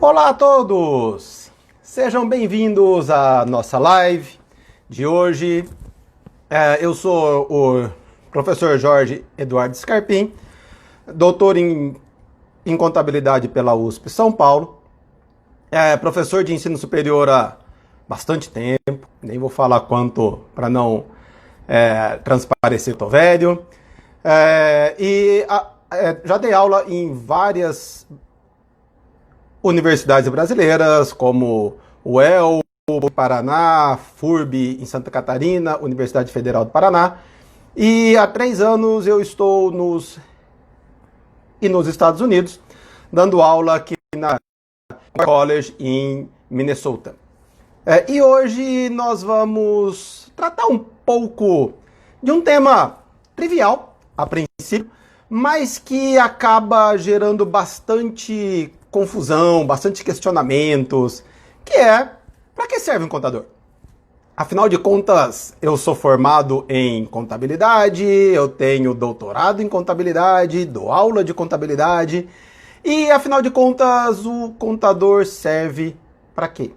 Olá a todos! Sejam bem-vindos à nossa live de hoje. Eu sou o professor Jorge Eduardo Scarpim, doutor em contabilidade pela USP São Paulo, professor de ensino superior há bastante tempo, nem vou falar quanto para não transparecer que estou velho, já dei aula em várias universidades brasileiras, como o UEL, Paraná, FURB em Santa Catarina, Universidade Federal do Paraná. E há 3 anos eu estou nos Estados Unidos, dando aula aqui na College em Minnesota. E hoje nós vamos tratar um pouco de um tema trivial, a princípio, mas que acaba gerando bastante confusão, bastante questionamentos, que é: para que serve um contador? Afinal de contas, eu sou formado em contabilidade, eu tenho doutorado em contabilidade, dou aula de contabilidade, e afinal de contas, o contador serve para quê?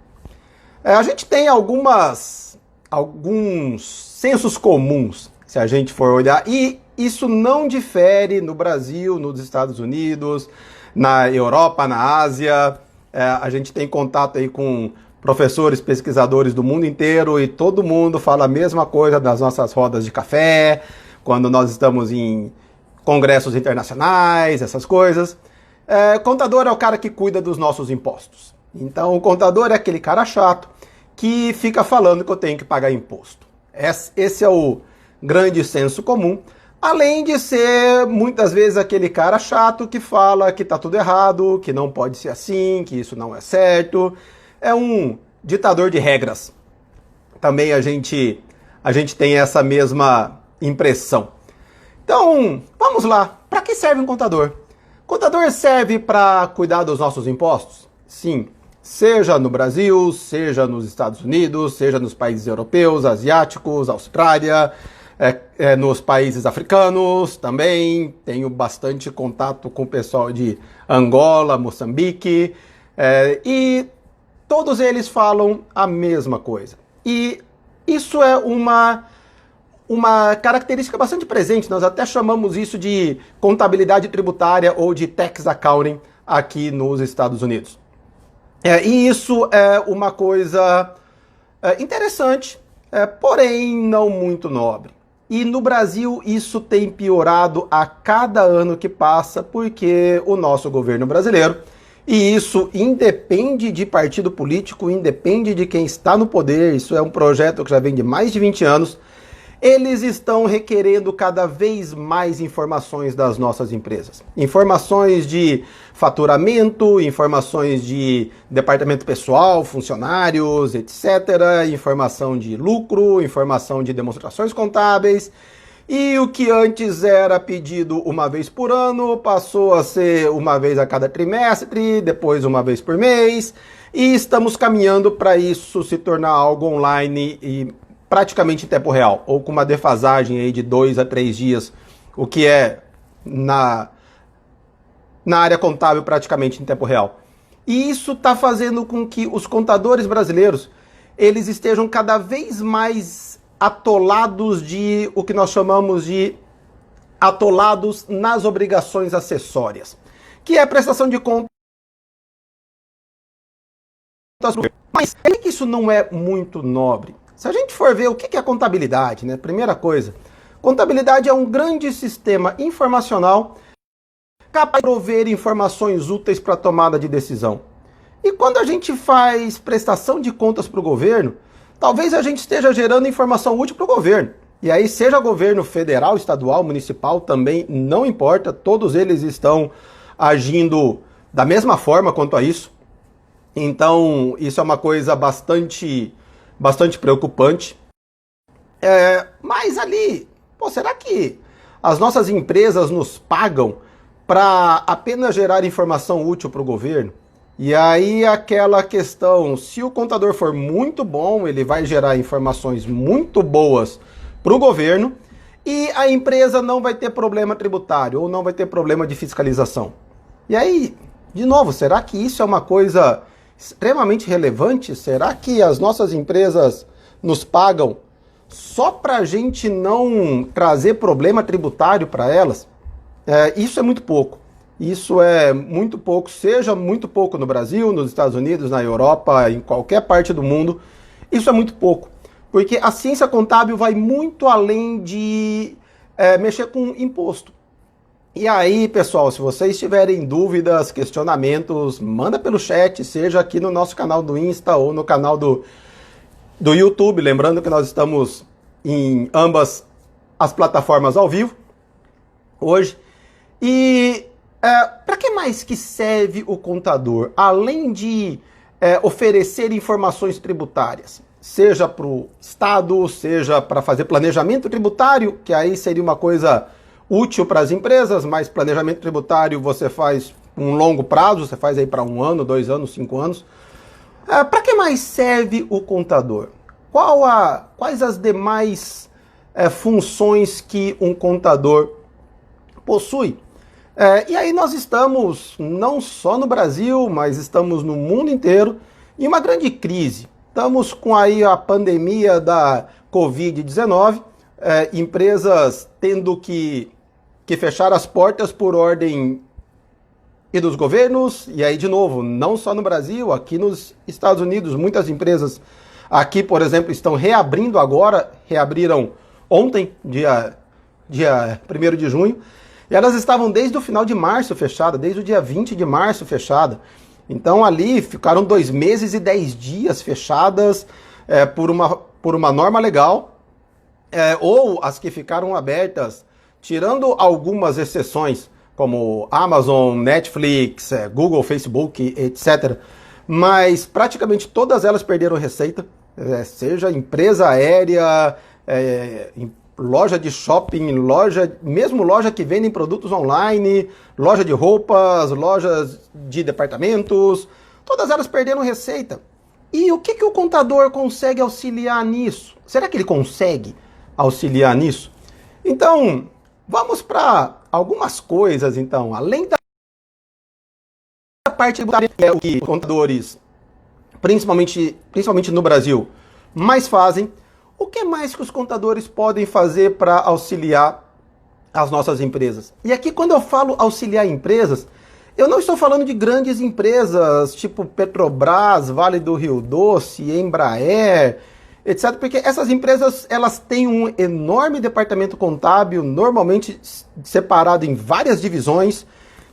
A gente tem alguns sensos comuns, se a gente for olhar, e isso não difere no Brasil, nos Estados Unidos, na Europa, na Ásia. A gente tem contato aí com professores, pesquisadores do mundo inteiro e todo mundo fala a mesma coisa nas nossas rodas de café, quando nós estamos em congressos internacionais, essas coisas. Contador é o cara que cuida dos nossos impostos. Então, o contador é aquele cara chato que fica falando que eu tenho que pagar imposto. Esse é o grande senso comum. Além de ser, muitas vezes, aquele cara chato que fala que tá tudo errado, que não pode ser assim, que isso não é certo. É um ditador de regras. Também a gente tem essa mesma impressão. Então, vamos lá. Para que serve um contador? Contador serve para cuidar dos nossos impostos? Sim. Seja no Brasil, seja nos Estados Unidos, seja nos países europeus, asiáticos, Austrália, nos países africanos também. Tenho bastante contato com o pessoal de Angola, Moçambique, e todos eles falam a mesma coisa. E isso é uma característica bastante presente. Nós até chamamos isso de contabilidade tributária ou de tax accounting aqui nos Estados Unidos. E isso é uma coisa interessante, porém não muito nobre. E no Brasil isso tem piorado a cada ano que passa, porque o nosso governo brasileiro, e isso independe de partido político, independe de quem está no poder, isso é um projeto que já vem de mais de 20 anos, eles estão requerendo cada vez mais informações das nossas empresas. Informações de faturamento, informações de departamento pessoal, funcionários, etc. Informação de lucro, informação de demonstrações contábeis. E o que antes era pedido uma vez por ano, passou a ser uma vez a cada trimestre, depois uma vez por mês. E estamos caminhando para isso se tornar algo online e praticamente em tempo real, ou com uma defasagem aí de 2 a 3 dias, o que é na área contábil praticamente em tempo real. E isso está fazendo com que os contadores brasileiros eles estejam cada vez mais atolados de o que nós chamamos de atolados nas obrigações acessórias, que é a prestação de contas. Mas é que isso não é muito nobre. Se a gente for ver o que é contabilidade, né? Primeira coisa, contabilidade é um grande sistema informacional capaz de prover informações úteis para a tomada de decisão. E quando a gente faz prestação de contas para o governo, talvez a gente esteja gerando informação útil para o governo. E aí, seja governo federal, estadual, municipal, também não importa, todos eles estão agindo da mesma forma quanto a isso. Então, isso é uma coisa bastante preocupante. Mas ali, será que as nossas empresas nos pagam para apenas gerar informação útil para o governo? E aí aquela questão, se o contador for muito bom, ele vai gerar informações muito boas para o governo e a empresa não vai ter problema tributário ou não vai ter problema de fiscalização. E aí, De novo, será que isso é uma coisa extremamente relevante? Será que as nossas empresas nos pagam só para a gente não trazer problema tributário para elas? Isso é muito pouco. Isso é muito pouco, seja muito pouco no Brasil, nos Estados Unidos, na Europa, em qualquer parte do mundo. Isso é muito pouco, porque a ciência contábil vai muito além de mexer com imposto. E aí, pessoal, se vocês tiverem dúvidas, questionamentos, manda pelo chat, seja aqui no nosso canal do Insta ou no canal do YouTube. Lembrando que nós estamos em ambas as plataformas ao vivo hoje. E para que mais que serve o contador? Além de oferecer informações tributárias, seja para o Estado, seja para fazer planejamento tributário, que aí seria uma coisa útil para as empresas, mas planejamento tributário você faz um longo prazo, você faz aí para 1 ano, 2 anos, 5 anos. Para que mais serve o contador? Quais as demais funções que um contador possui? E aí nós estamos, não só no Brasil, mas estamos no mundo inteiro, em uma grande crise. Estamos com aí a pandemia da Covid-19, empresas tendo que fechar as portas por ordem e dos governos, e aí de novo, não só no Brasil, aqui nos Estados Unidos, muitas empresas aqui, por exemplo, estão reabrindo agora, reabriram ontem, dia 1º de junho, e elas estavam desde o final de março fechada, desde o dia 20 de março fechada. Então ali ficaram 2 meses e 10 dias fechadas por uma norma legal, ou as que ficaram abertas, tirando algumas exceções, como Amazon, Netflix, Google, Facebook, etc. Mas praticamente todas elas perderam receita, seja empresa aérea, loja de shopping, mesmo loja que vendem produtos online, loja de roupas, lojas de departamentos, todas elas perderam receita. E o que o contador consegue auxiliar nisso? Será que ele consegue auxiliar nisso? Então, vamos para algumas coisas, então. Além da parte que é o que os contadores, principalmente no Brasil, mais fazem, o que mais que os contadores podem fazer para auxiliar as nossas empresas? E aqui, quando eu falo auxiliar empresas, eu não estou falando de grandes empresas, tipo Petrobras, Vale do Rio Doce, Embraer, etc. Porque essas empresas, elas têm um enorme departamento contábil, normalmente separado em várias divisões.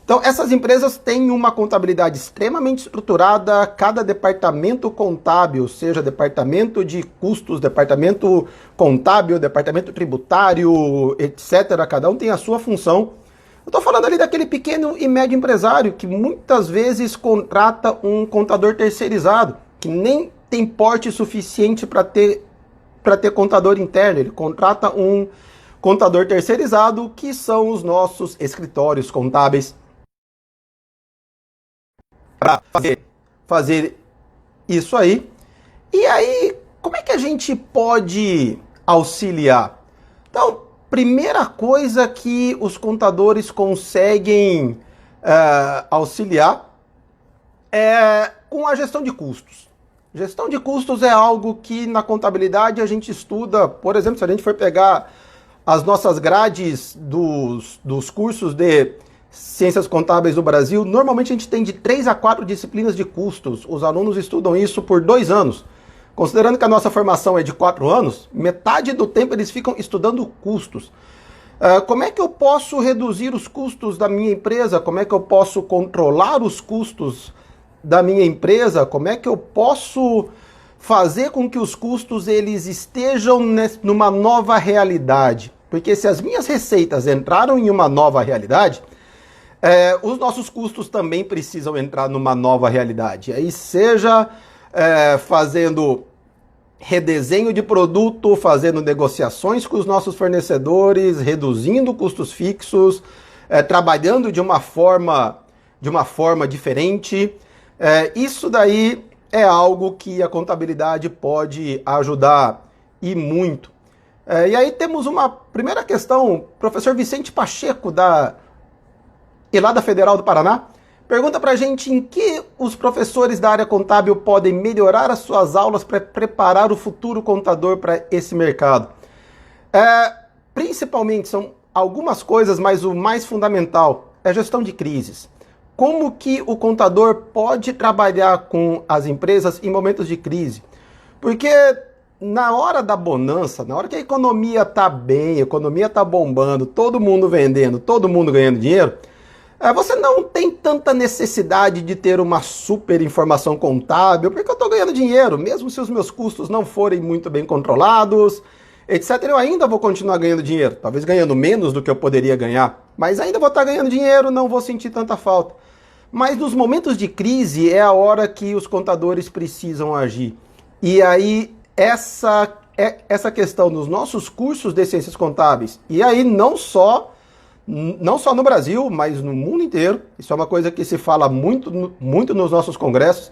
Então, essas empresas têm uma contabilidade extremamente estruturada, cada departamento contábil, seja departamento de custos, departamento contábil, departamento tributário, etc., cada um tem a sua função. Eu estou falando ali daquele pequeno e médio empresário que muitas vezes contrata um contador terceirizado, que nem tem porte suficiente para ter contador interno. Ele contrata um contador terceirizado, que são os nossos escritórios contábeis, para fazer isso aí. E aí, como é que a gente pode auxiliar? Então, primeira coisa que os contadores conseguem auxiliar é com a gestão de custos. Gestão de custos é algo que na contabilidade a gente estuda. Por exemplo, se a gente for pegar as nossas grades dos cursos de Ciências Contábeis do Brasil, normalmente a gente tem de 3 a 4 disciplinas de custos. Os alunos estudam isso por 2 anos. Considerando que a nossa formação é de 4 anos, metade do tempo eles ficam estudando custos. Como é que eu posso reduzir os custos da minha empresa? Como é que eu posso controlar os custos da minha empresa? Como é que eu posso fazer com que os custos eles estejam numa nova realidade? Porque se as minhas receitas entraram em uma nova realidade, os nossos custos também precisam entrar numa nova realidade. Aí seja fazendo redesenho de produto, fazendo negociações com os nossos fornecedores, reduzindo custos fixos, trabalhando de uma forma diferente. Isso daí é algo que a contabilidade pode ajudar e muito. E aí temos uma primeira questão, professor Vicente Pacheco, lá da Federal do Paraná, Pergunta pra gente em que os professores da área contábil podem melhorar as suas aulas para preparar o futuro contador para esse mercado. Principalmente são algumas coisas, mas o mais fundamental é a gestão de crises. Como que o contador pode trabalhar com as empresas em momentos de crise? Porque na hora da bonança, na hora que a economia está bem, a economia está bombando, todo mundo vendendo, todo mundo ganhando dinheiro, você não tem tanta necessidade de ter uma super informação contábil, porque eu estou ganhando dinheiro, mesmo se os meus custos não forem muito bem controlados, etc. Eu ainda vou continuar ganhando dinheiro, talvez ganhando menos do que eu poderia ganhar, mas ainda vou estar ganhando dinheiro, não vou sentir tanta falta. Mas nos momentos de crise é a hora que os contadores precisam agir. E aí essa questão nos nossos cursos de ciências contábeis, e aí não só no Brasil, mas no mundo inteiro, isso é uma coisa que se fala muito nos nossos congressos,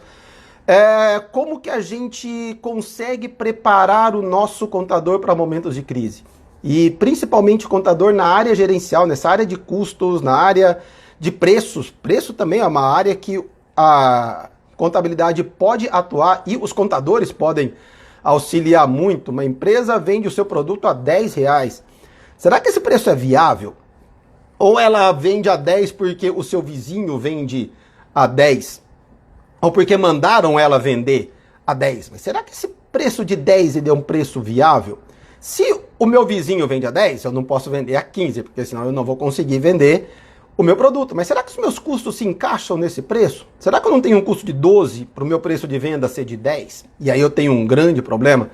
como que a gente consegue preparar o nosso contador para momentos de crise. E principalmente o contador na área gerencial, nessa área de custos, na área de preços. Preço também é uma área que a contabilidade pode atuar e os contadores podem auxiliar muito. Uma empresa vende o seu produto a R$10. Será que esse preço é viável? Ou ela vende a 10 porque o seu vizinho vende a 10? Ou porque mandaram ela vender a 10? Mas será que esse preço de 10 é um preço viável? Se o meu vizinho vende a 10, eu não posso vender a 15, porque senão eu não vou conseguir vender o meu produto. Mas será que os meus custos se encaixam nesse preço? Será que eu não tenho um custo de 12 para o meu preço de venda ser de 10? E aí eu tenho um grande problema?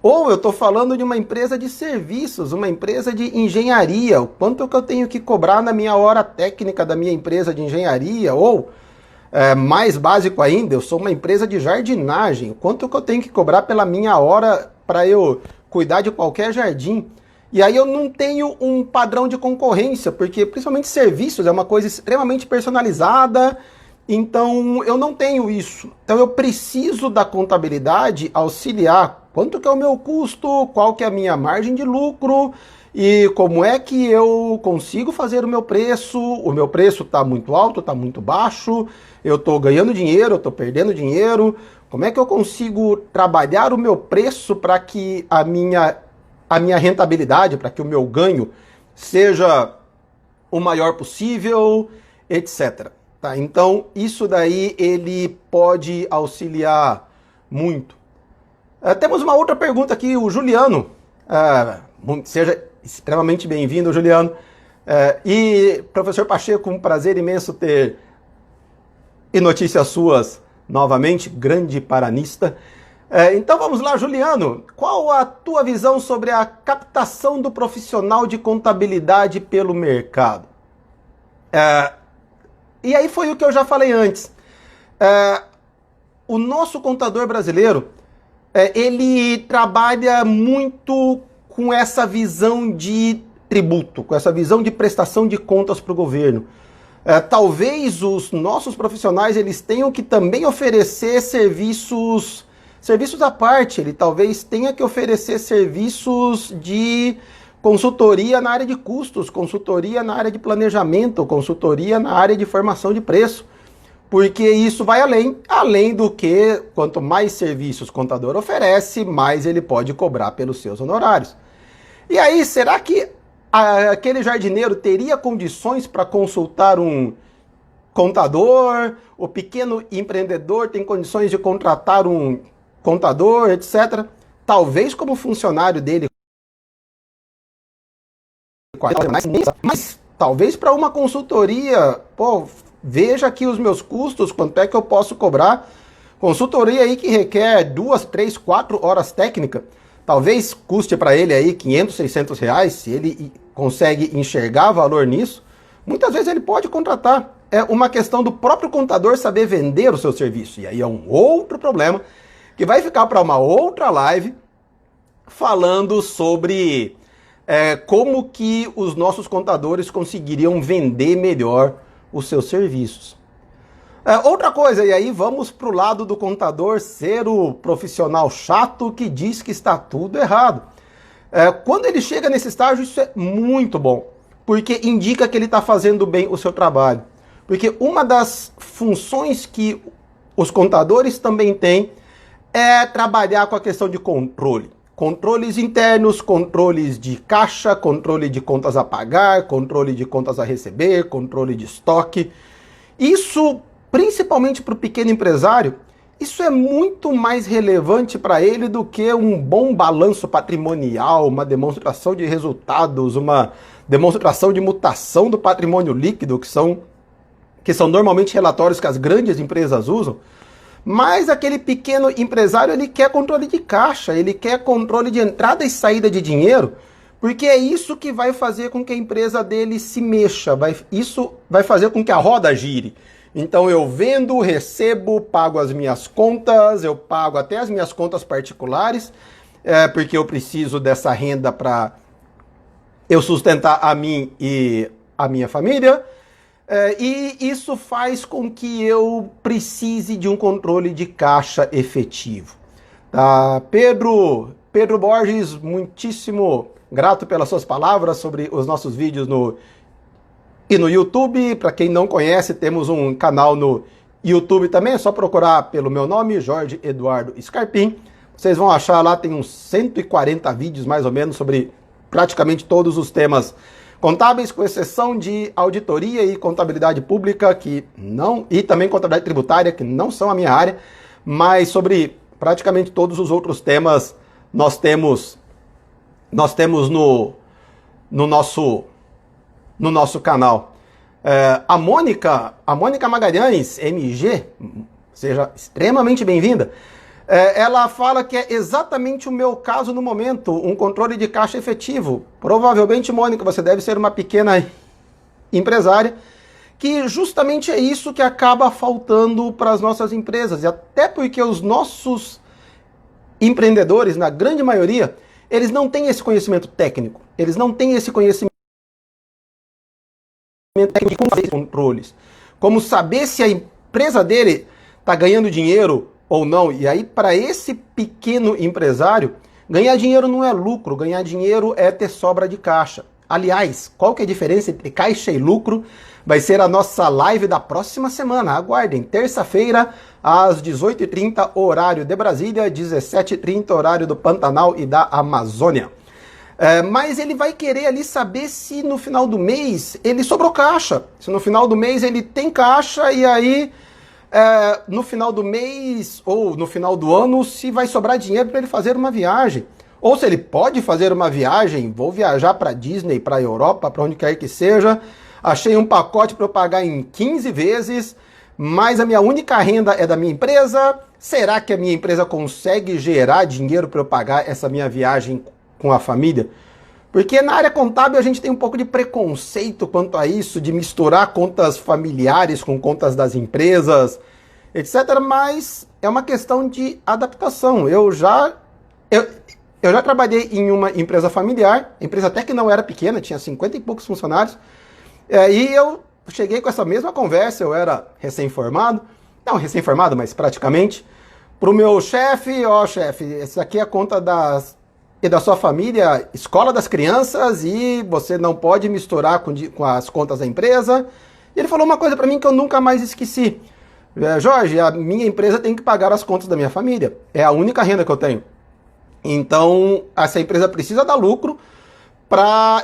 Ou eu estou falando de uma empresa de serviços, uma empresa de engenharia, o quanto que eu tenho que cobrar na minha hora técnica da minha empresa de engenharia? Ou, mais básico ainda, eu sou uma empresa de jardinagem, o quanto que eu tenho que cobrar pela minha hora para eu cuidar de qualquer jardim? E aí eu não tenho um padrão de concorrência, porque principalmente serviços é uma coisa extremamente personalizada, então eu não tenho isso. Então eu preciso da contabilidade auxiliar quanto que é o meu custo, qual que é a minha margem de lucro e como é que eu consigo fazer o meu preço está muito alto, está muito baixo, eu estou ganhando dinheiro, eu estou perdendo dinheiro, como é que eu consigo trabalhar o meu preço para que a minha rentabilidade, para que o meu ganho seja o maior possível, etc. Tá? Então, isso daí ele pode auxiliar muito. Temos uma outra pergunta aqui, o Juliano. Seja extremamente bem-vindo, Juliano. E, professor Pacheco, um prazer imenso ter e notícias suas novamente, grande paranista. Então vamos lá, Juliano. Qual a tua visão sobre a captação do profissional de contabilidade pelo mercado? E aí foi o que eu já falei antes. O nosso contador brasileiro, ele trabalha muito com essa visão de tributo, com essa visão de prestação de contas para o governo. Talvez os nossos profissionais eles tenham que também oferecer serviços à parte. Ele talvez tenha que oferecer serviços de consultoria na área de custos, consultoria na área de planejamento, consultoria na área de formação de preço, porque isso vai além do que quanto mais serviços o contador oferece, mais ele pode cobrar pelos seus honorários. E aí, será que aquele jardineiro teria condições para consultar um contador? O pequeno empreendedor tem condições de contratar um contador, etc. Talvez como funcionário dele, mas talvez para uma consultoria, veja aqui os meus custos, quanto é que eu posso cobrar. Consultoria aí que requer 2, 3, 4 horas técnica, talvez custe para ele aí 500, 600 reais, se ele consegue enxergar valor nisso, muitas vezes ele pode contratar. É uma questão do próprio contador saber vender o seu serviço, e aí é um outro problema, que vai ficar para uma outra live, falando sobre como que os nossos contadores conseguiriam vender melhor os seus serviços. Outra coisa, e aí vamos para o lado do contador ser o profissional chato que diz que está tudo errado. Quando ele chega nesse estágio, isso é muito bom, porque indica que ele está fazendo bem o seu trabalho. Porque uma das funções que os contadores também têm é trabalhar com a questão de controle. Controles internos, controles de caixa, controle de contas a pagar, controle de contas a receber, controle de estoque. Isso, principalmente para o pequeno empresário, isso é muito mais relevante para ele do que um bom balanço patrimonial, uma demonstração de resultados, uma demonstração de mutação do patrimônio líquido, que são normalmente relatórios que as grandes empresas usam. Mas aquele pequeno empresário, ele quer controle de caixa, ele quer controle de entrada e saída de dinheiro, porque é isso que vai fazer com que a empresa dele se mexa, isso vai fazer com que a roda gire. Então eu vendo, recebo, pago as minhas contas, eu pago até as minhas contas particulares, porque eu preciso dessa renda para eu sustentar a mim e a minha família. E isso faz com que eu precise de um controle de caixa efetivo. Tá? Pedro Borges, muitíssimo grato pelas suas palavras sobre os nossos vídeos no YouTube. Para quem não conhece, temos um canal no YouTube também, é só procurar pelo meu nome, Jorge Eduardo Scarpim. Vocês vão achar lá, tem uns 140 vídeos mais ou menos sobre praticamente todos os temas contábeis, com exceção de auditoria e contabilidade pública, e também contabilidade tributária, que não são a minha área, mas sobre praticamente todos os outros temas nós temos no nosso canal. A Mônica Magalhães, MG, seja extremamente bem-vinda. Ela fala que é exatamente o meu caso no momento, um controle de caixa efetivo. Provavelmente, Mônica, você deve ser uma pequena empresária, que justamente é isso que acaba faltando para as nossas empresas. E até porque os nossos empreendedores, na grande maioria, eles não têm esse conhecimento técnico, eles não têm esse conhecimento técnico de como fazer controles, como saber se a empresa dele está ganhando dinheiro ou não. E aí, para esse pequeno empresário, ganhar dinheiro não é lucro, ganhar dinheiro é ter sobra de caixa. Aliás, qual que é a diferença entre caixa e lucro? Vai ser a nossa live da próxima semana. Aguardem, terça-feira, às 18h30, horário de Brasília, 17h30, horário do Pantanal e da Amazônia. Mas ele vai querer ali saber se no final do mês ele sobrou caixa. Se no final do mês ele tem caixa e aí no final do mês ou no final do ano se vai sobrar dinheiro para ele fazer uma viagem. Ou se ele pode fazer uma viagem, vou viajar para Disney, para a Europa, para onde quer que seja. Achei um pacote para eu pagar em 15 vezes, mas a minha única renda é da minha empresa. Será que a minha empresa consegue gerar dinheiro para eu pagar essa minha viagem com a família? Porque na área contábil a gente tem um pouco de preconceito quanto a isso, de misturar contas familiares com contas das empresas, etc. Mas é uma questão de adaptação. Eu já trabalhei em uma empresa familiar, empresa até que não era pequena, tinha 50 e poucos funcionários, e eu cheguei com essa mesma conversa, eu era recém-formado, não recém-formado, mas praticamente, para o meu chefe, chefe, essa aqui é a conta da sua família, escola das crianças, e você não pode misturar com as contas da empresa. E ele falou uma coisa para mim que eu nunca mais esqueci. Jorge, a minha empresa tem que pagar as contas da minha família, é a única renda que eu tenho. Então, essa empresa precisa dar lucro,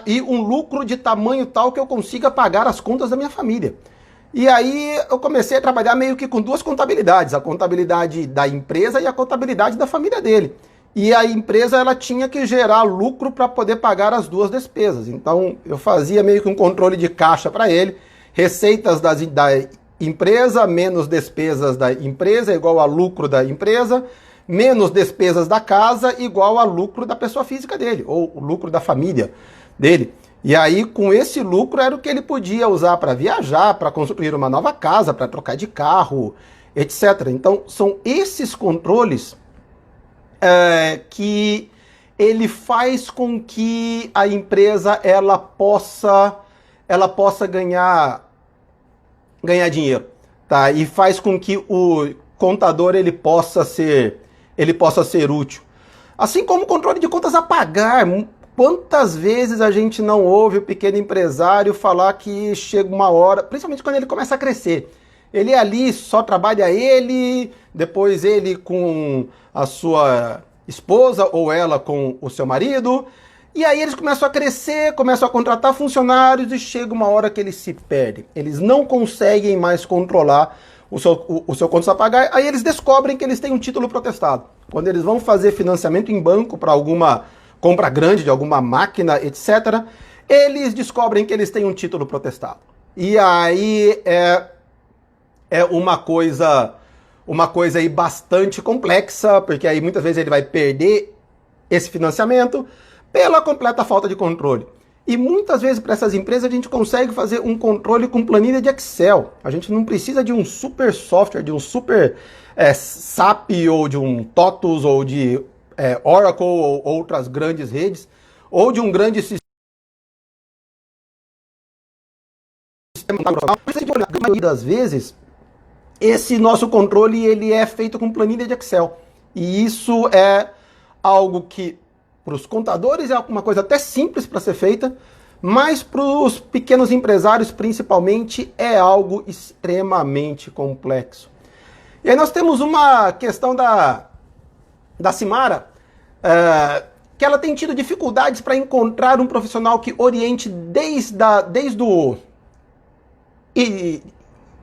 e um lucro de tamanho tal que eu consiga pagar as contas da minha família. E aí eu comecei a trabalhar meio que com duas contabilidades, a contabilidade da empresa e a contabilidade da família dele. E a empresa ela tinha que gerar lucro para poder pagar as duas despesas. Então eu fazia meio que um controle de caixa para ele, receitas da empresa menos despesas da empresa igual a lucro da empresa, menos despesas da casa igual a lucro da pessoa física dele, ou o lucro da família dele. E aí, com esse lucro, era o que ele podia usar para viajar, para construir uma nova casa, para trocar de carro, etc. Então, são esses controles que ele faz com que a empresa ela possa ganhar dinheiro, tá? E faz com que o contador ele possa ser útil. Assim como o controle de contas a pagar. Quantas vezes a gente não ouve o pequeno empresário falar que chega uma hora, principalmente quando ele começa a crescer. Ele ali só trabalha ele, depois ele com a sua esposa ou ela com o seu marido. E aí eles começam a crescer, começam a contratar funcionários e chega uma hora que eles se perdem. Eles não conseguem mais controlar o seu contas a pagar. Aí eles descobrem que eles têm um título protestado. Quando eles vão fazer financiamento em banco para alguma compra grande de alguma máquina, etc., eles descobrem que eles têm um título protestado. E aí é uma coisa aí bastante complexa, porque aí muitas vezes ele vai perder esse financiamento pela completa falta de controle. E muitas vezes para essas empresas a gente consegue fazer um controle com planilha de Excel. A gente não precisa de um super software, de um super SAP ou de um TOTUS ou de Oracle ou outras grandes redes, ou de um grande sistema. Na maioria das vezes, esse nosso controle ele é feito com planilha de Excel. E isso é algo que, para os contadores, é uma coisa até simples para ser feita, mas para os pequenos empresários, principalmente, é algo extremamente complexo. E aí nós temos uma questão da Simara, que ela tem tido dificuldades para encontrar um profissional que oriente desde o e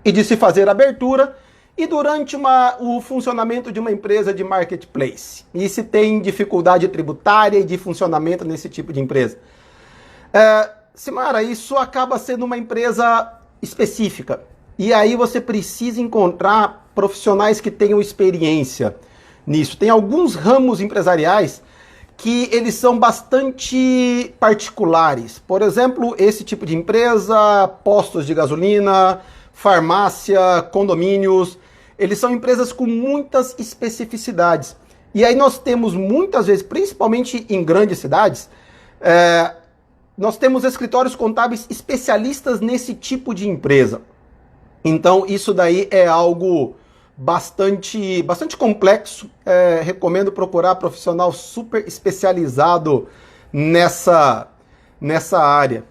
de se fazer abertura e durante o funcionamento de uma empresa de marketplace. E se tem dificuldade tributária e de funcionamento nesse tipo de empresa. Simara, isso acaba sendo uma empresa específica. E aí você precisa encontrar profissionais que tenham experiência nisso. Tem alguns ramos empresariais que eles são bastante particulares. Por exemplo, esse tipo de empresa, postos de gasolina, farmácia, condomínios, eles são empresas com muitas especificidades. E aí nós temos muitas vezes, principalmente em grandes cidades, nós temos escritórios contábeis especialistas nesse tipo de empresa. Então isso daí é algo bastante complexo. Recomendo procurar profissional super especializado nessa área.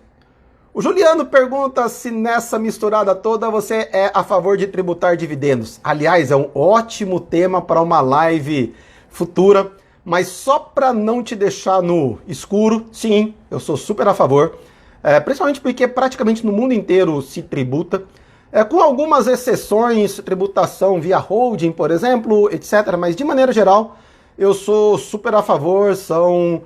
O Juliano pergunta se nessa misturada toda você é a favor de tributar dividendos. Aliás, é um ótimo tema para uma live futura, mas só para não te deixar no escuro, sim, eu sou super a favor, principalmente porque praticamente no mundo inteiro se tributa, com algumas exceções, tributação via holding, por exemplo, etc. Mas de maneira geral, eu sou super a favor, são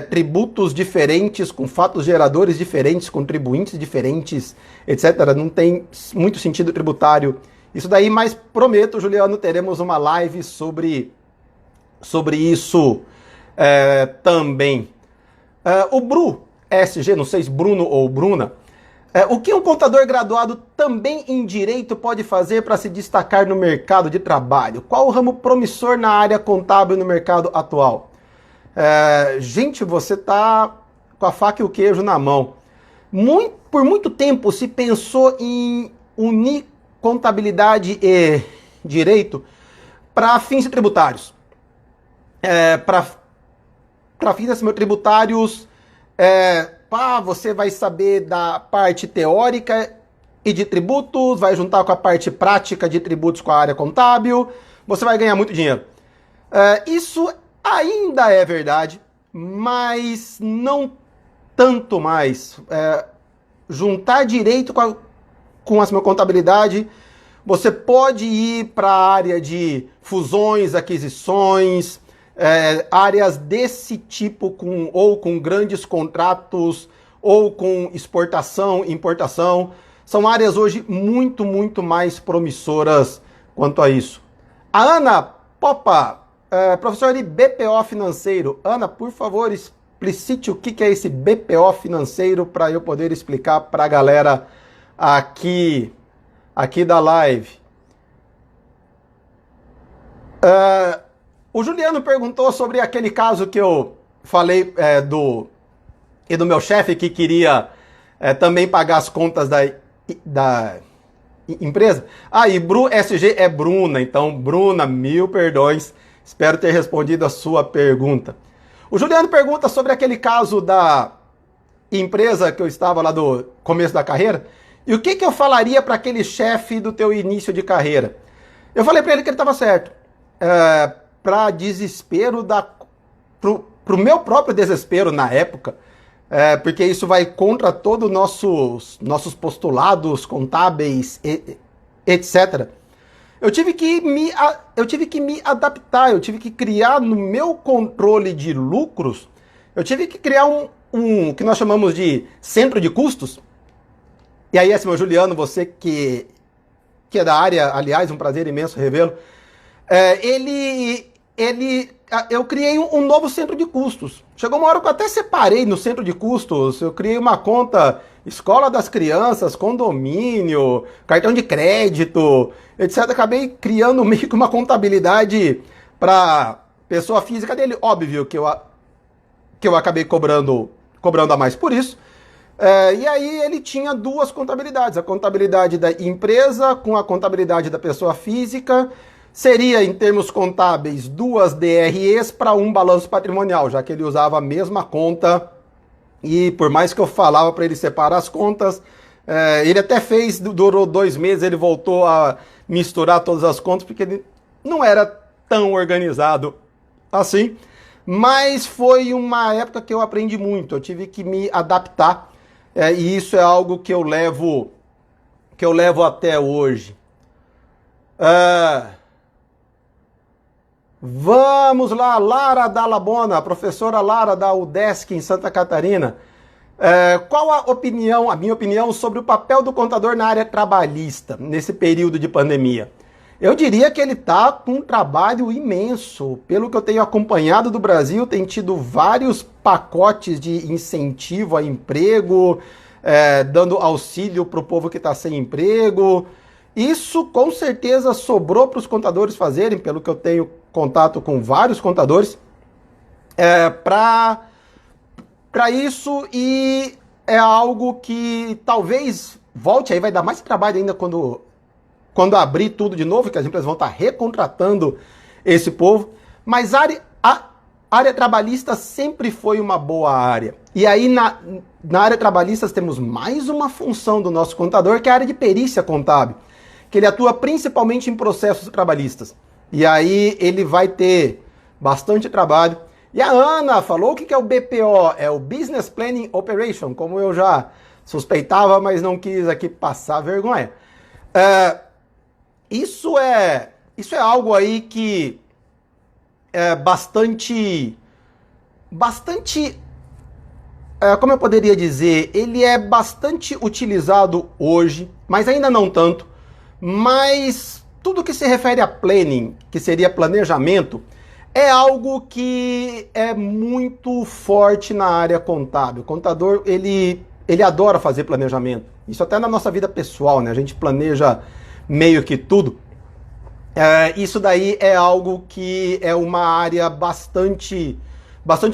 tributos diferentes, com fatos geradores diferentes, contribuintes diferentes, etc. Não tem muito sentido tributário isso daí, mas prometo, Juliano, teremos uma live sobre isso também. O Bru SG, não sei se Bruno ou Bruna, o que um contador graduado também em direito pode fazer para se destacar no mercado de trabalho? Qual o ramo promissor na área contábil no mercado atual? Gente, você está com a faca e o queijo na mão. Por muito tempo se pensou em unir contabilidade e direito para fins tributários. Para fins tributários, você vai saber da parte teórica e de tributos, vai juntar com a parte prática de tributos com a área contábil, você vai ganhar muito dinheiro. Isso ainda é verdade, mas não tanto mais. Juntar direito com a contabilidade, você pode ir para a área de fusões, aquisições, áreas desse tipo, ou com grandes contratos, ou com exportação, importação. São áreas hoje muito, muito mais promissoras quanto a isso. A Ana Popa, professor de BPO financeiro. Ana, por favor, explicite o que é esse BPO financeiro para eu poder explicar para a galera aqui da live. O Juliano perguntou sobre aquele caso que eu falei do meu chefe que queria também pagar as contas da empresa. E Bru SG é Bruna, então Bruna, mil perdões. Espero ter respondido a sua pergunta. O Juliano pergunta sobre aquele caso da empresa que eu estava lá do começo da carreira. E o que eu falaria para aquele chefe do teu início de carreira? Eu falei para ele que ele estava certo. Para desespero pro meu próprio desespero na época, porque isso vai contra todos os nossos postulados contábeis, etc. Eu tive que me adaptar, eu tive que criar no meu controle de lucros, eu tive que criar um que nós chamamos de centro de custos. E aí, assim, meu Juliano, você que é da área, aliás, um prazer imenso revê-lo, eu criei um novo centro de custos. Chegou uma hora que eu até separei no centro de custos, eu criei uma conta escola das crianças, condomínio, cartão de crédito, etc. Acabei criando meio que uma contabilidade para pessoa física dele. Óbvio que eu acabei cobrando a mais por isso. E aí ele tinha duas contabilidades, a contabilidade da empresa com a contabilidade da pessoa física. Seria, em termos contábeis, duas DREs para um balanço patrimonial, já que ele usava a mesma conta. E por mais que eu falava para ele separar as contas, ele até fez, durou 2 meses, ele voltou a misturar todas as contas, porque ele não era tão organizado assim. Mas foi uma época que eu aprendi muito, eu tive que me adaptar. E isso é algo que eu levo até hoje. Vamos lá, Lara Dallabona, a professora Lara da UDESC em Santa Catarina. Qual a minha opinião sobre o papel do contador na área trabalhista nesse período de pandemia? Eu diria que ele está com um trabalho imenso. Pelo que eu tenho acompanhado do Brasil, tem tido vários pacotes de incentivo a emprego, dando auxílio para o povo que está sem emprego. Isso com certeza sobrou para os contadores fazerem, pelo que eu tenho contato com vários contadores, para isso, e é algo que talvez volte, aí vai dar mais trabalho ainda quando abrir tudo de novo, que as empresas vão estar recontratando esse povo, mas a área trabalhista sempre foi uma boa área. E aí na área trabalhista temos mais uma função do nosso contador, que é a área de perícia contábil, que ele atua principalmente em processos trabalhistas. E aí ele vai ter bastante trabalho. E a Ana falou o que é o BPO, é o Business Planning Operation, como eu já suspeitava, mas não quis aqui passar vergonha. Isso é algo aí que é bastante, como eu poderia dizer, ele é bastante utilizado hoje, mas ainda não tanto. Mas tudo que se refere a planning, que seria planejamento, é algo que é muito forte na área contábil. O contador, ele adora fazer planejamento. Isso até na nossa vida pessoal, né? A gente planeja meio que tudo. Isso daí é algo que é uma área bastante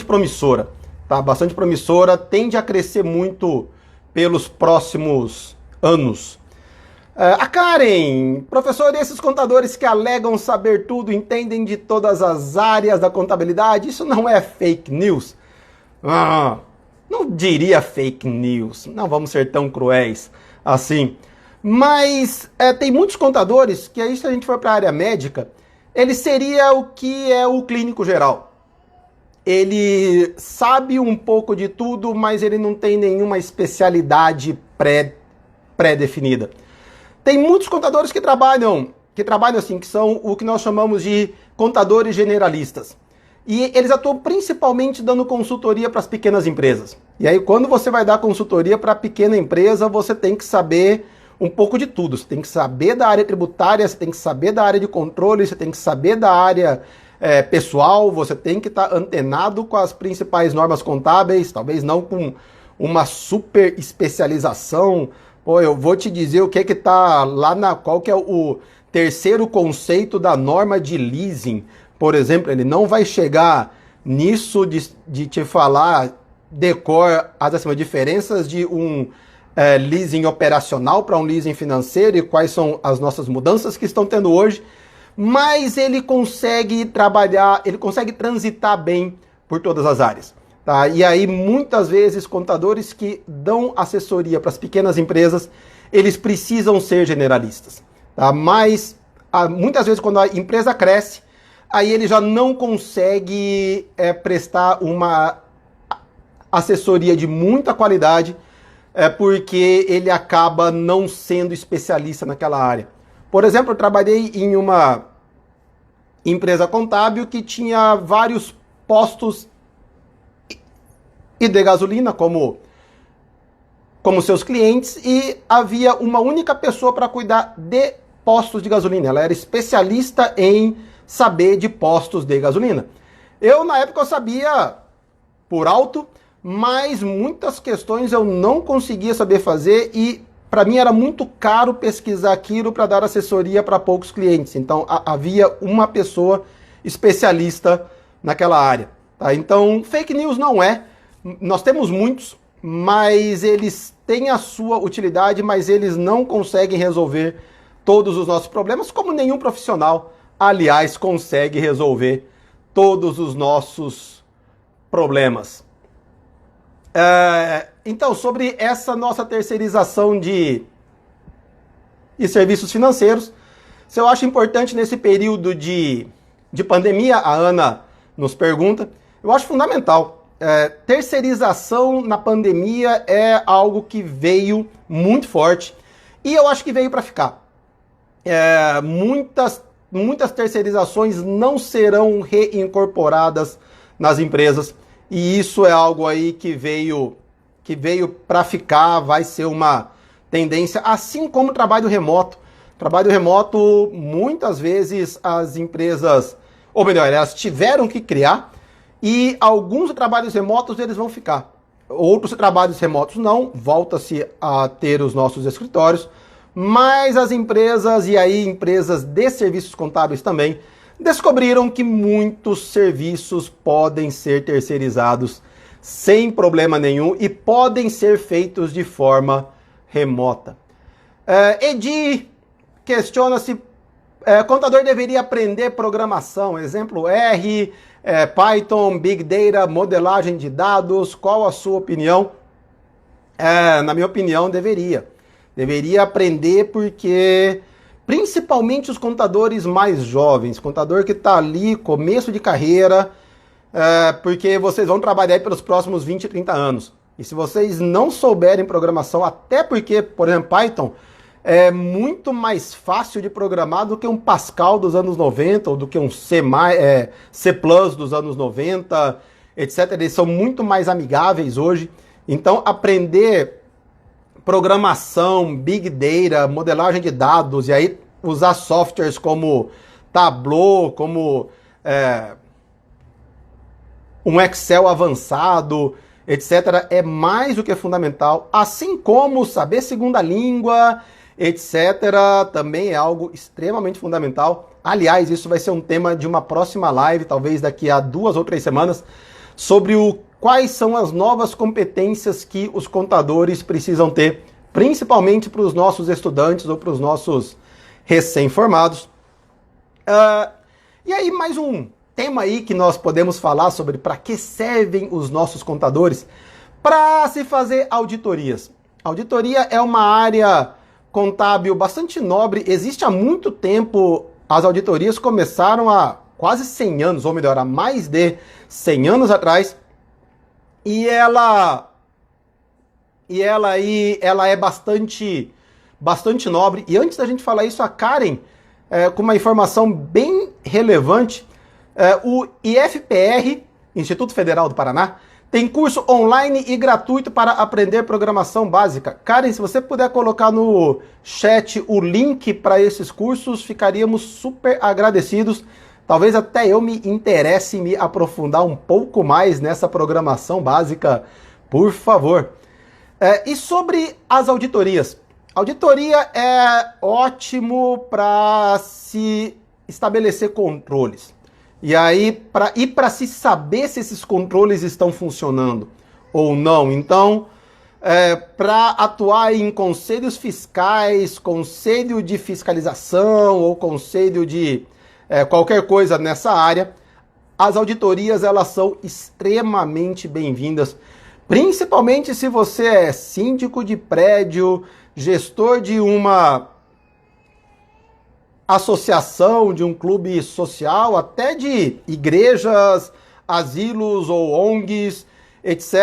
promissora, tá? Bastante promissora, tende a crescer muito pelos próximos anos. A Karen, professor, esses contadores que alegam saber tudo, entendem de todas as áreas da contabilidade, isso não é fake news? Não diria fake news, não vamos ser tão cruéis assim. Mas tem muitos contadores que aí, se a gente for para a área médica, ele seria o que é o clínico geral. Ele sabe um pouco de tudo, mas ele não tem nenhuma especialidade pré-definida. Tem muitos contadores que trabalham assim, que são o que nós chamamos de contadores generalistas. E eles atuam principalmente dando consultoria para as pequenas empresas. E aí, quando você vai dar consultoria para a pequena empresa, você tem que saber um pouco de tudo. Você tem que saber da área tributária, você tem que saber da área de controle, você tem que saber da área pessoal, você tem que estar antenado com as principais normas contábeis, talvez não com uma super especialização. Pô, eu vou te dizer o que está lá qual que é o terceiro conceito da norma de leasing. Por exemplo, ele não vai chegar nisso de te falar decor as diferenças de um leasing operacional para um leasing financeiro e quais são as nossas mudanças que estão tendo hoje, mas ele consegue trabalhar, ele consegue transitar bem por todas as áreas. Tá? E aí, muitas vezes, contadores que dão assessoria para as pequenas empresas, eles precisam ser generalistas. Tá? Mas, muitas vezes, quando a empresa cresce, aí ele já não consegue prestar uma assessoria de muita qualidade, porque ele acaba não sendo especialista naquela área. Por exemplo, eu trabalhei em uma empresa contábil que tinha vários postos e de gasolina como seus clientes, e havia uma única pessoa para cuidar de postos de gasolina. Ela era especialista em saber de postos de gasolina. Eu, na época, eu sabia por alto, mas muitas questões eu não conseguia saber fazer e para mim era muito caro pesquisar aquilo para dar assessoria para poucos clientes. Então havia uma pessoa especialista naquela área. Tá? Então fake news não é. Nós temos muitos, mas eles têm a sua utilidade, mas eles não conseguem resolver todos os nossos problemas, como nenhum profissional, aliás, consegue resolver todos os nossos problemas. Então, sobre essa nossa terceirização de serviços financeiros, se eu acho importante nesse período de pandemia, a Ana nos pergunta, eu acho fundamental. Terceirização na pandemia é algo que veio muito forte e eu acho que veio para ficar. Muitas terceirizações não serão reincorporadas nas empresas e isso é algo aí que veio para ficar, vai ser uma tendência, assim como o trabalho remoto. Trabalho remoto, muitas vezes as empresas, ou melhor, elas tiveram que criar. E alguns trabalhos remotos eles vão ficar. Outros trabalhos remotos não, volta-se a ter os nossos escritórios, mas as empresas, e aí empresas de serviços contábeis também, descobriram que muitos serviços podem ser terceirizados sem problema nenhum e podem ser feitos de forma remota. Edi questiona se contador deveria aprender programação, exemplo R, Python, Big Data, modelagem de dados. Qual a sua opinião? Na minha opinião, deveria. Deveria aprender porque, principalmente os contadores mais jovens, contador que está ali, começo de carreira, porque vocês vão trabalhar aí pelos próximos 20, 30 anos. E se vocês não souberem programação, até porque, por exemplo, Python é muito mais fácil de programar do que um Pascal dos anos 90, ou do que um C+, C++ dos anos 90, etc. Eles são muito mais amigáveis hoje. Então, aprender programação, Big Data, modelagem de dados, e aí usar softwares como Tableau, como um Excel avançado, etc., é mais do que fundamental, assim como saber segunda língua, etc., também é algo extremamente fundamental. Aliás, isso vai ser um tema de uma próxima live, talvez daqui a 2 ou 3 semanas, sobre quais são as novas competências que os contadores precisam ter, principalmente para os nossos estudantes ou para os nossos recém-formados. E aí, mais um tema aí que nós podemos falar sobre para que servem os nossos contadores: para se fazer auditorias. Auditoria é uma área contábil bastante nobre, existe há muito tempo. As auditorias começaram há quase 100 anos, ou melhor, há mais de 100 anos atrás, e ela é bastante nobre. E antes da gente falar isso, a Karen, com uma informação bem relevante, o IFPR, Instituto Federal do Paraná, tem curso online e gratuito para aprender programação básica. Karen, se você puder colocar no chat o link para esses cursos, ficaríamos super agradecidos. Talvez até eu me interesse em me aprofundar um pouco mais nessa programação básica, por favor. E sobre as auditorias. Auditoria é ótimo para se estabelecer controles. E aí, para se saber se esses controles estão funcionando ou não. Então, para atuar em conselhos fiscais, conselho de fiscalização ou conselho de qualquer coisa nessa área, as auditorias elas são extremamente bem-vindas, principalmente se você é síndico de prédio, gestor de uma associação, de um clube social, até de igrejas, asilos ou ONGs, etc.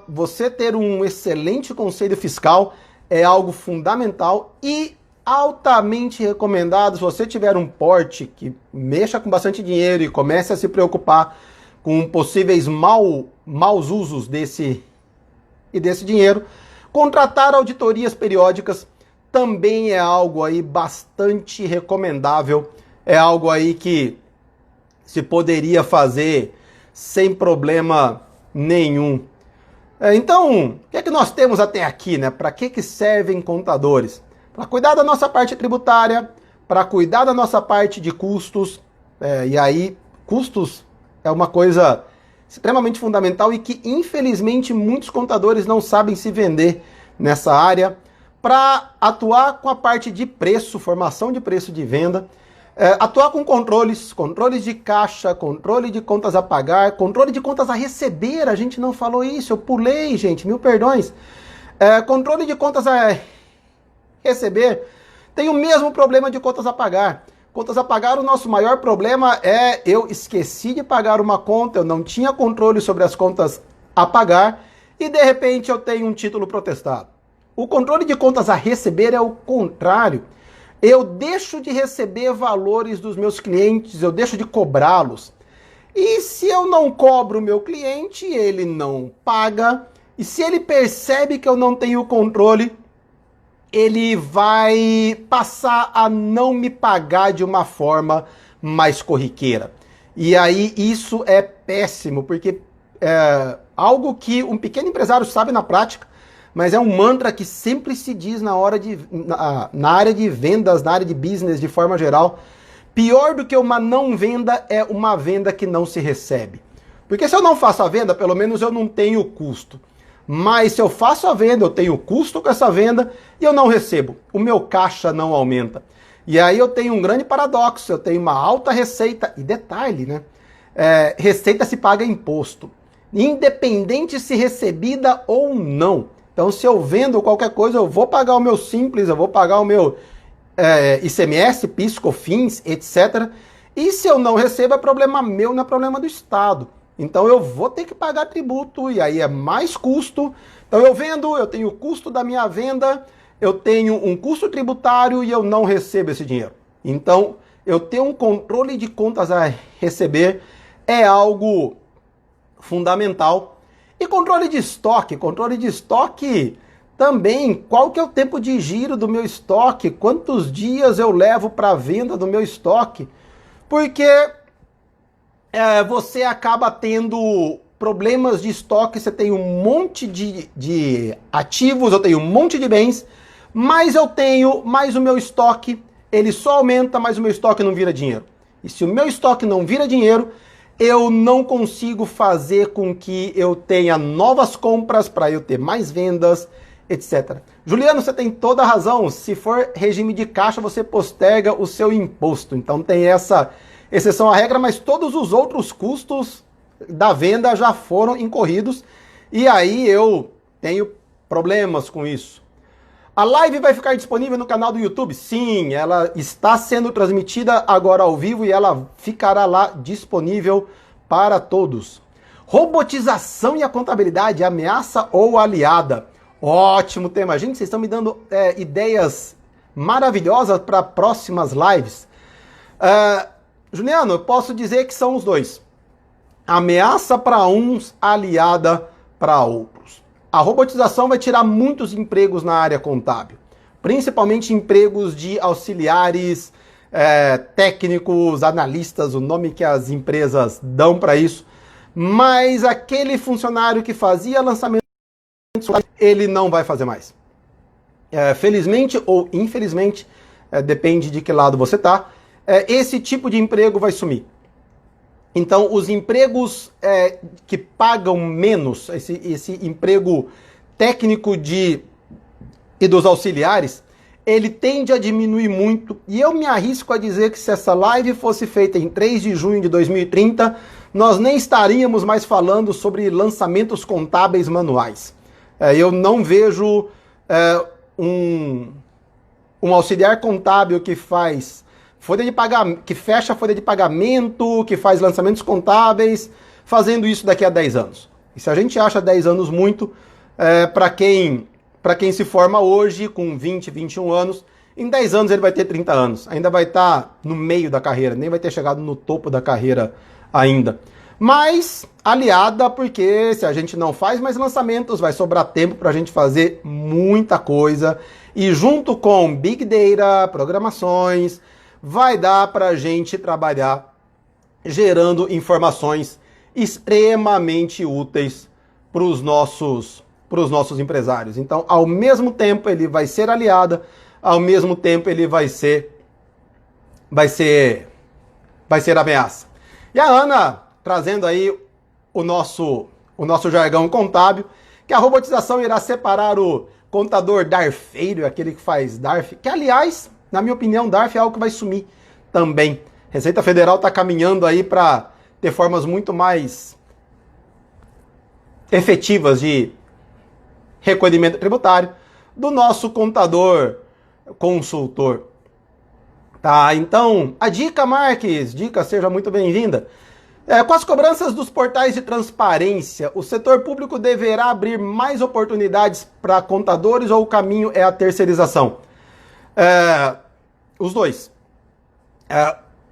Você ter um excelente conselho fiscal é algo fundamental e altamente recomendado. Se você tiver um porte que mexa com bastante dinheiro e comece a se preocupar com possíveis maus usos desse dinheiro, contratar auditorias periódicas também é algo aí bastante recomendável, é algo aí que se poderia fazer sem problema nenhum. Então, o que é que nós temos até aqui, né? Para que servem contadores? Para cuidar da nossa parte tributária, para cuidar da nossa parte de custos, e aí custos é uma coisa extremamente fundamental e que infelizmente muitos contadores não sabem se vender nessa área, para atuar com a parte de preço, formação de preço de venda, atuar com controles de caixa, controle de contas a pagar, controle de contas a receber, a gente não falou isso, eu pulei, gente, mil perdões. Controle de contas a receber tem o mesmo problema de contas a pagar. Contas a pagar, o nosso maior problema é eu esqueci de pagar uma conta, eu não tinha controle sobre as contas a pagar e de repente eu tenho um título protestado. O controle de contas a receber é o contrário. Eu deixo de receber valores dos meus clientes, eu deixo de cobrá-los. E se eu não cobro o meu cliente, ele não paga. E se ele percebe que eu não tenho controle, ele vai passar a não me pagar de uma forma mais corriqueira. E aí isso é péssimo, porque é algo que um pequeno empresário sabe na prática, mas é um mantra que sempre se diz na área de vendas, na área de business de forma geral. Pior do que uma não venda é uma venda que não se recebe. Porque se eu não faço a venda, pelo menos eu não tenho custo. Mas se eu faço a venda, eu tenho custo com essa venda e eu não recebo. O meu caixa não aumenta. E aí eu tenho um grande paradoxo, eu tenho uma alta receita. E detalhe, né? Receita se paga imposto, independente se recebida ou não. Então, se eu vendo qualquer coisa, eu vou pagar o meu Simples, eu vou pagar o meu ICMS, PIS, COFINS, etc. E se eu não recebo, é problema meu, não é problema do Estado. Então, eu vou ter que pagar tributo e aí é mais custo. Então, eu vendo, eu tenho o custo da minha venda, eu tenho um custo tributário e eu não recebo esse dinheiro. Então, eu ter um controle de contas a receber é algo fundamental. E controle de estoque também, qual que é o tempo de giro do meu estoque, quantos dias eu levo para a venda do meu estoque, porque você acaba tendo problemas de estoque, você tem um monte de ativos, eu tenho um monte de bens, mas o meu estoque, ele só aumenta, mas o meu estoque não vira dinheiro. E se o meu estoque não vira dinheiro, eu não consigo fazer com que eu tenha novas compras para eu ter mais vendas, etc. Juliano, você tem toda a razão. Se for regime de caixa, você posterga o seu imposto. Então tem essa exceção à regra, mas todos os outros custos da venda já foram incorridos e aí eu tenho problemas com isso. A live vai ficar disponível no canal do YouTube? Sim, ela está sendo transmitida agora ao vivo e ela ficará lá disponível para todos. Robotização e a contabilidade, ameaça ou aliada? Ótimo tema. Gente, vocês estão me dando ideias maravilhosas para próximas lives. Juliano, eu posso dizer que são os dois. Ameaça para uns, aliada para outros. A robotização vai tirar muitos empregos na área contábil, principalmente empregos de auxiliares, técnicos, analistas, o nome que as empresas dão para isso, mas aquele funcionário que fazia lançamento, ele não vai fazer mais. Felizmente ou infelizmente, depende de que lado você está, esse tipo de emprego vai sumir. Então, os empregos que pagam menos, esse emprego técnico e dos auxiliares, ele tende a diminuir muito. E eu me arrisco a dizer que se essa live fosse feita em 3 de junho de 2030, nós nem estaríamos mais falando sobre lançamentos contábeis manuais. Eu não vejo um auxiliar contábil que faz folha de pagamento, que fecha a folha de pagamento, que faz lançamentos contábeis, fazendo isso daqui a 10 anos. E se a gente acha 10 anos muito, para quem se forma hoje, com 20, 21 anos, em 10 anos ele vai ter 30 anos. Ainda vai estar no meio da carreira, nem vai ter chegado no topo da carreira ainda. Mas aliada, porque se a gente não faz mais lançamentos, vai sobrar tempo para a gente fazer muita coisa. E junto com Big Data, programações, vai dar para a gente trabalhar gerando informações extremamente úteis para os nossos empresários. Então, ao mesmo tempo, ele vai ser aliada, ao mesmo tempo, ele vai ser ameaça. E a Ana, trazendo aí o nosso jargão contábil, que a robotização irá separar o contador darfeiro, aquele que faz DARF, que aliás, na minha opinião, DARF é algo que vai sumir também. Receita Federal está caminhando aí para ter formas muito mais efetivas de recolhimento tributário do nosso contador consultor. Tá, então, a dica, Marques, seja muito bem-vinda. Com as cobranças dos portais de transparência, o setor público deverá abrir mais oportunidades para contadores ou o caminho é a terceirização? Os dois.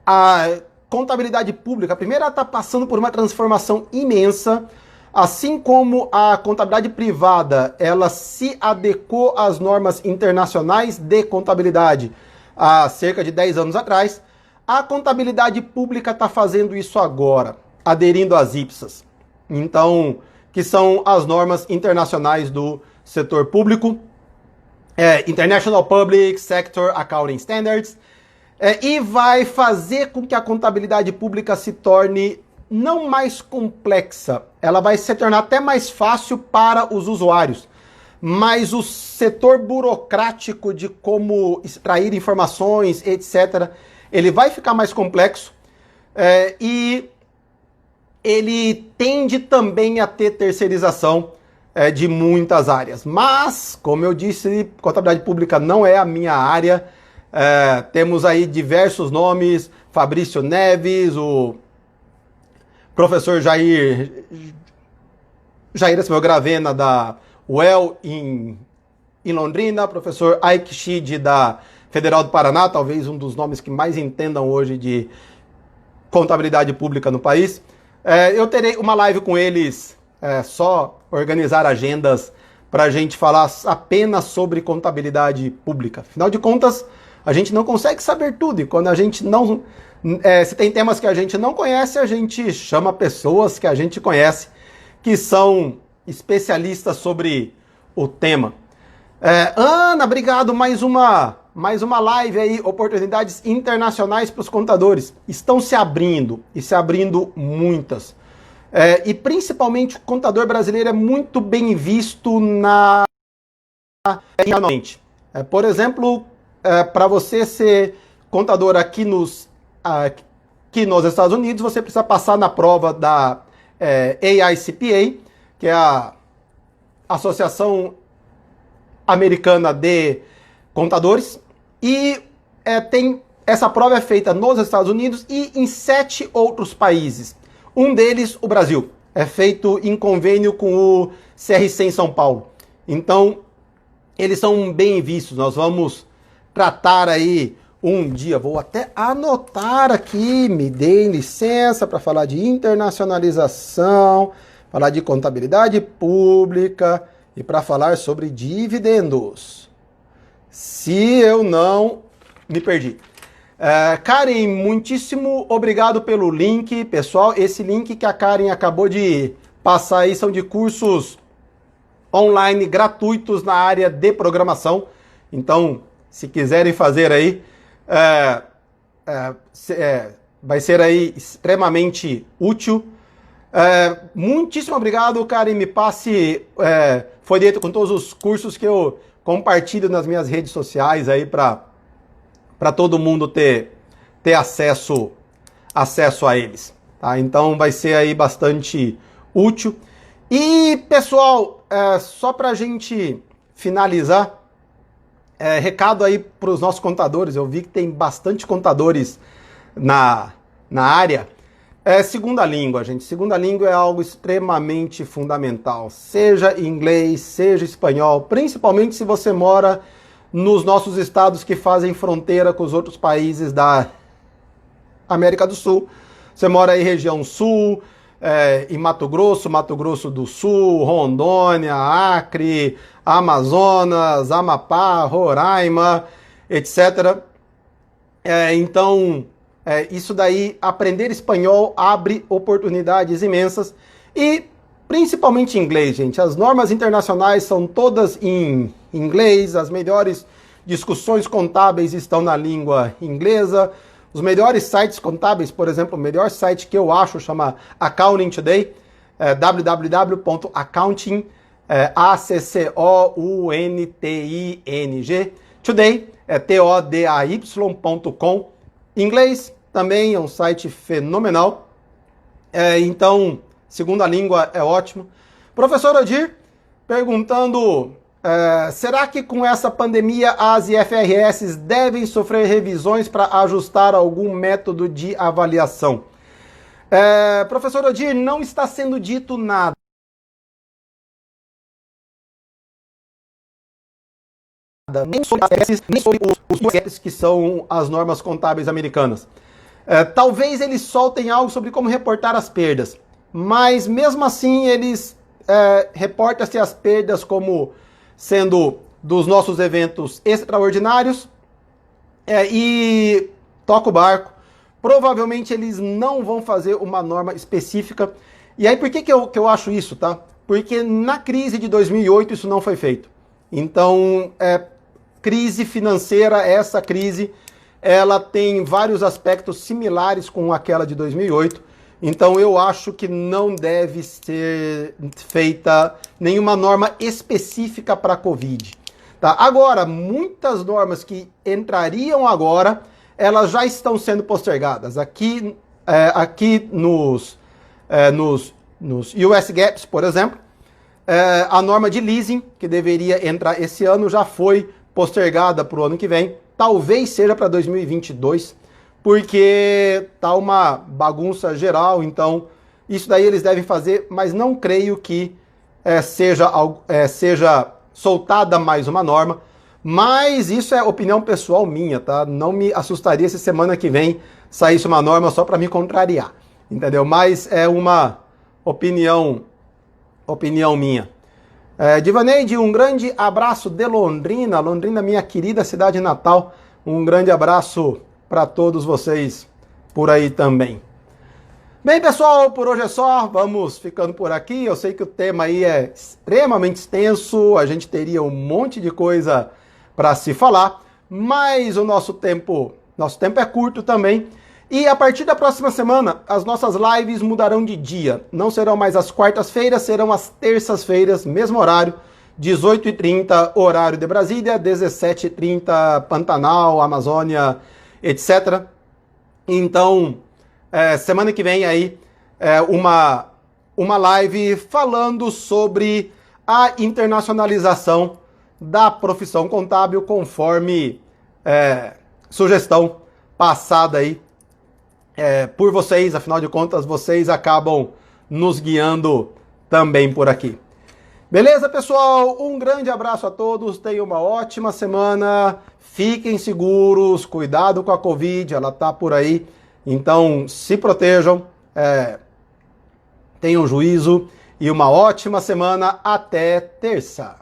A contabilidade pública, primeiro, ela está passando por uma transformação imensa, assim como a contabilidade privada, ela se adequou às normas internacionais de contabilidade há cerca de 10 anos atrás. A contabilidade pública está fazendo isso agora, aderindo às IPSAS, então, que são as normas internacionais do setor público, International Public Sector Accounting Standards, e vai fazer com que a contabilidade pública se torne não mais complexa, ela vai se tornar até mais fácil para os usuários, mas o setor burocrático de como extrair informações, etc., ele vai ficar mais complexo e ele tende também a ter terceirização de muitas áreas. Mas, como eu disse, contabilidade pública não é a minha área. Temos aí diversos nomes, Fabrício Neves, o professor Jair Gravena da UEL em Londrina, professor Ike Schid da Federal do Paraná, talvez um dos nomes que mais entendam hoje de contabilidade pública no país. Eu terei uma live com eles, só organizar agendas para a gente falar apenas sobre contabilidade pública. Afinal de contas, a gente não consegue saber tudo, e quando a gente não... se tem temas que a gente não conhece, a gente chama pessoas que a gente conhece, que são especialistas sobre o tema. Ana, obrigado, mais uma live aí, oportunidades internacionais para os contadores. Estão se abrindo, e se abrindo muitas. E principalmente o contador brasileiro é muito bem visto internacionalmente. Por exemplo, para você ser contador aqui nos Estados Unidos, você precisa passar na prova da AICPA, que é a Associação Americana de Contadores, e essa prova é feita nos Estados Unidos e em 7 outros países. Um deles, o Brasil. É feito em convênio com o CRC em São Paulo. Então, eles são bem vistos. Nós vamos tratar aí um dia, vou até anotar aqui, me deem licença para falar de internacionalização, falar de contabilidade pública e para falar sobre dividendos. Se eu não me perdi. Karen, muitíssimo obrigado pelo link, pessoal. Esse link que a Karen acabou de passar aí são de cursos online gratuitos na área de programação. Então, se quiserem fazer aí, vai ser aí extremamente útil. Muitíssimo obrigado, Karen. Me passe folheto com todos os cursos que eu compartilho nas minhas redes sociais aí para todo mundo ter acesso a eles. tá? Então vai ser aí bastante útil. E, pessoal, só para a gente finalizar, recado aí para os nossos contadores, eu vi que tem bastante contadores na área. Segunda língua, gente. Segunda língua é algo extremamente fundamental. Seja inglês, seja espanhol, principalmente se você mora nos nossos estados que fazem fronteira com os outros países da América do Sul. Você mora aí região sul, em Mato Grosso do Sul, Rondônia, Acre, Amazonas, Amapá, Roraima, etc. Então, isso daí, aprender espanhol abre oportunidades imensas e principalmente inglês, gente. As normas internacionais são todas em inglês, as melhores discussões contábeis estão na língua inglesa, os melhores sites contábeis, por exemplo, o melhor site que eu acho chama Accounting Today, www.accounting, ACCOUNTING, Today, TODAY.com. Inglês também é um site fenomenal. Então, segunda língua é ótimo. Professor Odir perguntando, será que com essa pandemia as IFRS devem sofrer revisões para ajustar algum método de avaliação? Professor Odir, não está sendo dito nada. Nem sobre as IFRS, nem sobre os IFRS, que são as normas contábeis americanas. Talvez eles soltem algo sobre como reportar as perdas, mas mesmo assim eles reportam-se as perdas como sendo dos nossos eventos extraordinários e toca o barco. Provavelmente eles não vão fazer uma norma específica. E aí por que eu acho isso, tá? Porque na crise de 2008 isso não foi feito. Então, crise financeira, essa crise, ela tem vários aspectos similares com aquela de 2008. Então eu acho que não deve ser feita nenhuma norma específica para a Covid. Tá? Agora, muitas normas que entrariam agora, elas já estão sendo postergadas. Aqui nos US Gaps, por exemplo, a norma de leasing, que deveria entrar esse ano, já foi postergada para o ano que vem. Talvez seja para 2022, porque tá uma bagunça geral, então isso daí eles devem fazer, mas não creio que seja soltada mais uma norma. Mas isso é opinião pessoal minha, tá? Não me assustaria se semana que vem saísse uma norma só para me contrariar, entendeu? Mas é uma opinião minha. Divaneide, um grande abraço de Londrina, minha querida cidade natal. Um grande abraço para todos vocês por aí também. Bem, pessoal, por hoje é só. Vamos ficando por aqui. Eu sei que o tema aí é extremamente extenso. A gente teria um monte de coisa para se falar, mas o nosso tempo é curto também. E a partir da próxima semana, as nossas lives mudarão de dia. Não serão mais as quartas-feiras, serão as terças-feiras, mesmo horário, 18h30, horário de Brasília, 17h30, Pantanal, Amazônia, etc. Então, semana que vem aí, uma live falando sobre a internacionalização da profissão contábil, conforme sugestão passada aí por vocês. Afinal de contas, vocês acabam nos guiando também por aqui. Beleza, pessoal? Um grande abraço a todos, tenham uma ótima semana, fiquem seguros, cuidado com a Covid, ela tá por aí, então se protejam, tenham juízo e uma ótima semana até terça.